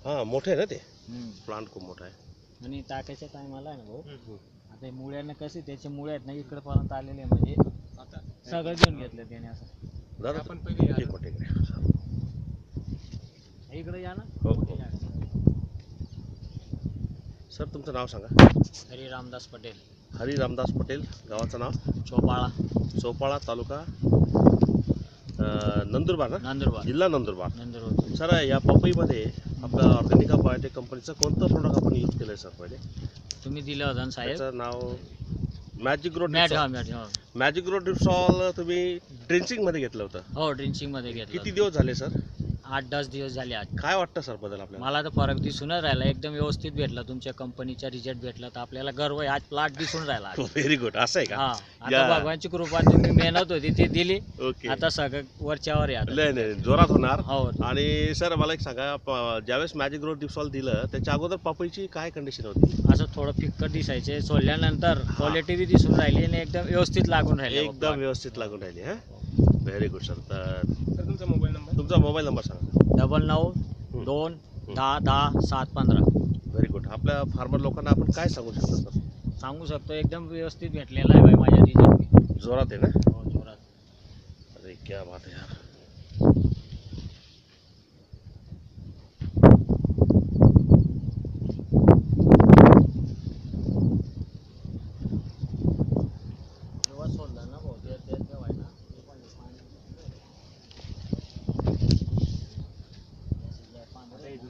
हां मोठे आहे ना ते प्लांट खूप मोठा आहे. आणि टाकायच्या टायमाला आहे ना भाऊ, आता मुळ्यांना कसे त्याचे मुळे आहेत ना इकडे पर्यंत आलेले आहे, म्हणजे आता सगळं घेऊन घेतलं त्याने असं. दादा आपण पहिले एक मिनिट इकडे. इकडे या ना. हो, मोठी हो. जागा. सर तुमचं नाव सांगा. हरी रामदास पटेल, हरी रामदास पटेल, गावाचं नाव चोपाळा, चोपाळा, तालुका नंदुरबार ना, नंदुरबार, जिल्हा नंदुरबार. नंदुरबार. सर या पपईमध्ये आपलं ऑर्गॅनिका बायोटेक कंपनीचं कोणतं प्रोडक्ट आपण यूज केलं आहे सर पहिले? तुम्ही दिलं होतं ना साहेब. त्याचं नाव मॅजिक ग्रो मॅट, डिप्सॉल. हा मॅट, हो. मॅजिक ग्रो डिप्सॉल तुम्ही ड्रिंचिंगमध्ये घेतलं होतं. हो, ड्रिंचिंग मध्ये घेतलं. किती दिवस झाले सर? 8-10 दिवस झाले आज. काय वाटतं सर बदल आपल्याला? मला तर फरक दिसूनच राहिला, एकदम व्यवस्थित भेटला, तुमच्या कंपनीचा रिझल्ट भेटला, तर आपल्याला गर्व आहे. आज प्लॉट दिसून राहिला. Very good. असं आहे हा, का? आता या. भगवानची कृपा, तुम्ही मेहनत होती ती दिली, ओके. आता सगळं वरच्यावर आहे आता. नाही नाही जोरात होणार. हो. आणि सर मला एक सांगा, ज्यावेळेस मॅजिक ग्रो डिप्सॉल दिलं त्याच्या अगोदर पपईची काय कंडिशन होती? असं थोडं फिक्कट दिसायचे, सोडल्यानंतर क्वालिटी बी दिसून राहिली आणि एकदम व्यवस्थित लागून राहिले. एकदम व्यवस्थित लागून राहिली. हां, व्हेरी गुड सर. तर तुमचा मोबाईल नंबर? तुमचा मोबाईल नंबर सांगा. 99-2-10-10-715. Very good. आपल्या फार्मर लोकांना आपण काय सांगू शकतो सर? सांगू शकतो, एकदम व्यवस्थित भेटलेला आहे बाई माझ्या रिझल्ट. जोरात आहे ना? हो, जोरात. अरे क्या बात है यार. जेव्हा सोडलं ना भाऊ, ते तेव्हा आहे ना, ते पण पाणी.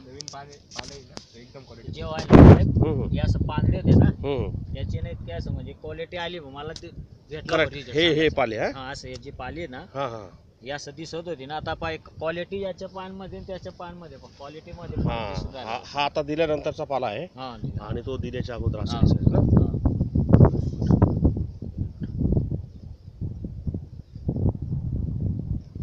नवीन पाले ना एकदम क्वालिटी. जेव्हा आहे ना साहेब, हे असं पांढरे होते ना, त्याची नाही ते असं म्हणजे क्वालिटी आली भाऊ, मला ते भेटला करेक्ट. result हे सांगायचं. पाले. हा हा, असं याची पाली आहे ना, हां हां हे असं दिसत होती ना, आता पाय क्वालिटी याच्या पानमध्ये आणि त्याच्या पानमध्ये क्वालिटी मध्ये फरक दिसून हां. राहिला. हा आता दिल्यानंतरचा पाला आहे हा, आणि तो दिल्याच्या अगोदर असा हा. दिसायचा ना.